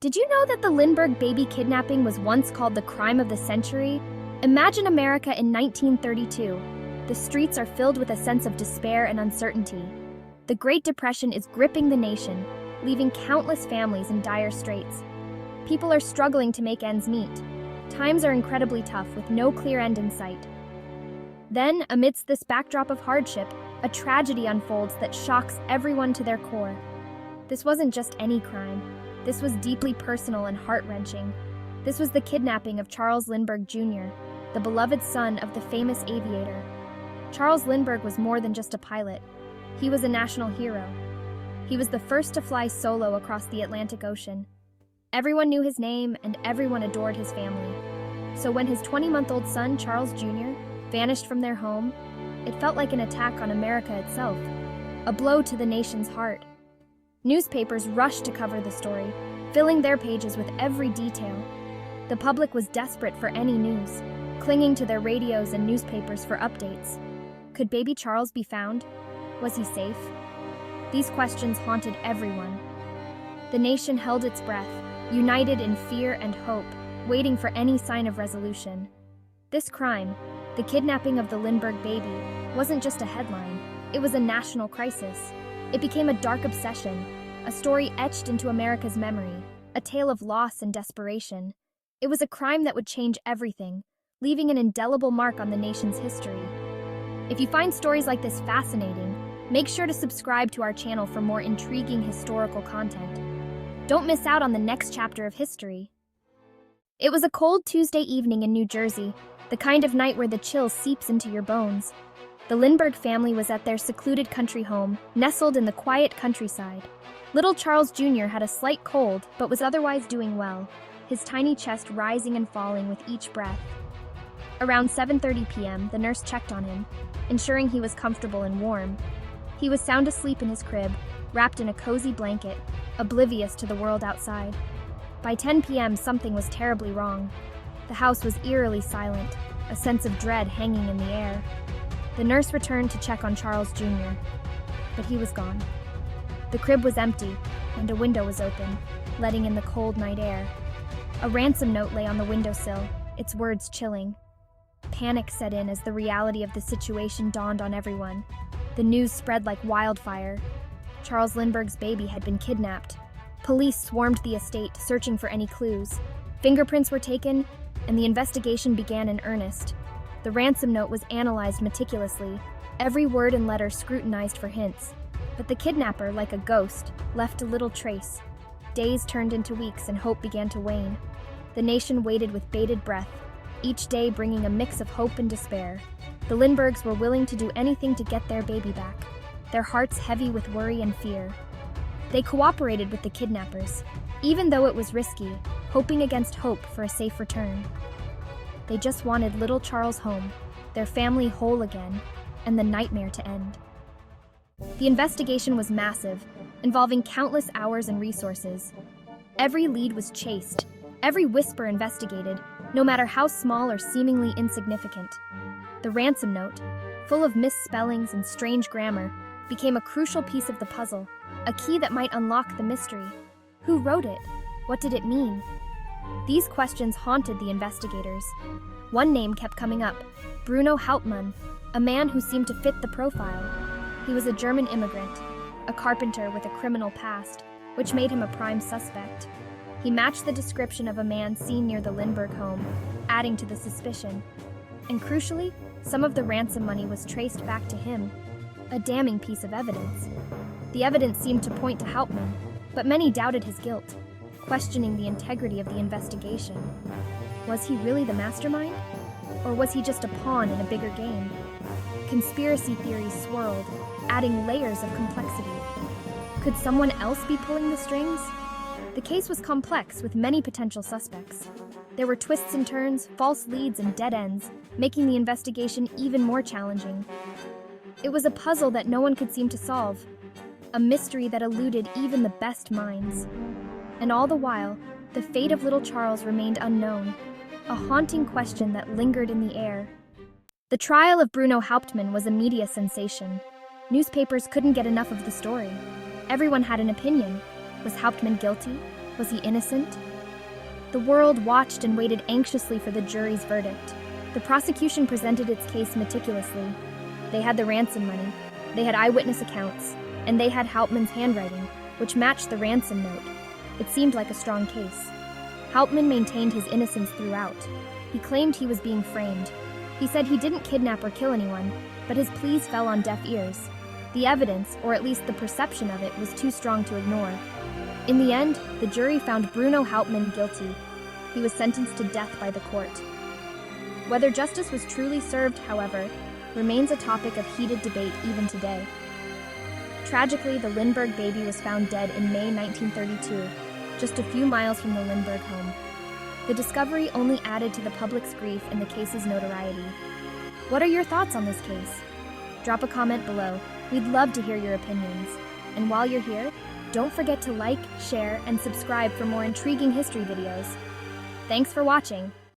Did you know that the Lindbergh Baby Kidnapping was once called the crime of the century? Imagine America in 1932. The streets are filled with a sense of despair and uncertainty. The Great Depression is gripping the nation, leaving countless families in dire straits. People are struggling to make ends meet. Times are incredibly tough with no clear end in sight. Then, amidst this backdrop of hardship, a tragedy unfolds that shocks everyone to their core. This wasn't just any crime. This was deeply personal and heart-wrenching. This was the kidnapping of Charles Lindbergh Jr., the beloved son of the famous aviator. Charles Lindbergh was more than just a pilot. He was a national hero. He was the first to fly solo across the Atlantic Ocean. Everyone knew his name and everyone adored his family. So when his 20-month-old son, Charles Jr., vanished from their home, it felt like an attack on America itself, a blow to the nation's heart. Newspapers rushed to cover the story, filling their pages with every detail. The public was desperate for any news, clinging to their radios and newspapers for updates. Could baby Charles be found? Was he safe? These questions haunted everyone. The nation held its breath, united in fear and hope, waiting for any sign of resolution. This crime, the kidnapping of the Lindbergh baby, wasn't just a headline. It was a national crisis. It became a dark obsession, a story etched into America's memory, a tale of loss and desperation. It was a crime that would change everything, leaving an indelible mark on the nation's history. If you find stories like this fascinating, make sure to subscribe to our channel for more intriguing historical content. Don't miss out on the next chapter of history. It was a cold Tuesday evening in New Jersey, the kind of night where the chill seeps into your bones. The Lindbergh family was at their secluded country home, nestled in the quiet countryside. Little Charles Jr. had a slight cold, but was otherwise doing well, his tiny chest rising and falling with each breath. Around 7:30 p.m., the nurse checked on him, ensuring he was comfortable and warm. He was sound asleep in his crib, wrapped in a cozy blanket, oblivious to the world outside. By 10 p.m., something was terribly wrong. The house was eerily silent, a sense of dread hanging in the air. The nurse returned to check on Charles Jr., but he was gone. The crib was empty, and a window was open, letting in the cold night air. A ransom note lay on the windowsill, its words chilling. Panic set in as the reality of the situation dawned on everyone. The news spread like wildfire. Charles Lindbergh's baby had been kidnapped. Police swarmed the estate, searching for any clues. Fingerprints were taken, and the investigation began in earnest. The ransom note was analyzed meticulously, every word and letter scrutinized for hints. But the kidnapper, like a ghost, left a little trace. Days turned into weeks and hope began to wane. The nation waited with bated breath, each day bringing a mix of hope and despair. The Lindberghs were willing to do anything to get their baby back, their hearts heavy with worry and fear. They cooperated with the kidnappers, even though it was risky, hoping against hope for a safe return. They just wanted little Charles home, their family whole again, and the nightmare to end. The investigation was massive, involving countless hours and resources. Every lead was chased, every whisper investigated, no matter how small or seemingly insignificant. The ransom note, full of misspellings and strange grammar, became a crucial piece of the puzzle, a key that might unlock the mystery. Who wrote it? What did it mean? These questions haunted the investigators. One name kept coming up, Bruno Hauptmann, a man who seemed to fit the profile. He was a German immigrant, a carpenter with a criminal past, which made him a prime suspect. He matched the description of a man seen near the Lindbergh home, adding to the suspicion. And crucially, some of the ransom money was traced back to him, a damning piece of evidence. The evidence seemed to point to Hauptmann, but many doubted his guilt, questioning the integrity of the investigation. Was he really the mastermind? Or was he just a pawn in a bigger game? Conspiracy theories swirled, adding layers of complexity. Could someone else be pulling the strings? The case was complex with many potential suspects. There were twists and turns, false leads, and dead ends, making the investigation even more challenging. It was a puzzle that no one could seem to solve, a mystery that eluded even the best minds. And all the while, the fate of little Charles remained unknown, a haunting question that lingered in the air. The trial of Bruno Hauptmann was a media sensation. Newspapers couldn't get enough of the story. Everyone had an opinion. Was Hauptmann guilty? Was he innocent? The world watched and waited anxiously for the jury's verdict. The prosecution presented its case meticulously. They had the ransom money, they had eyewitness accounts, and they had Hauptmann's handwriting, which matched the ransom note. It seemed like a strong case. Hauptmann maintained his innocence throughout. He claimed he was being framed. He said he didn't kidnap or kill anyone, but his pleas fell on deaf ears. The evidence, or at least the perception of it, was too strong to ignore. In the end, the jury found Bruno Hauptmann guilty. He was sentenced to death by the court. Whether justice was truly served, however, remains a topic of heated debate even today. Tragically, the Lindbergh baby was found dead in May 1932, just a few miles from the Lindbergh home. The discovery only added to the public's grief and the case's notoriety. What are your thoughts on this case? Drop a comment below. We'd love to hear your opinions. And while you're here, don't forget to like, share, and subscribe for more intriguing history videos. Thanks for watching.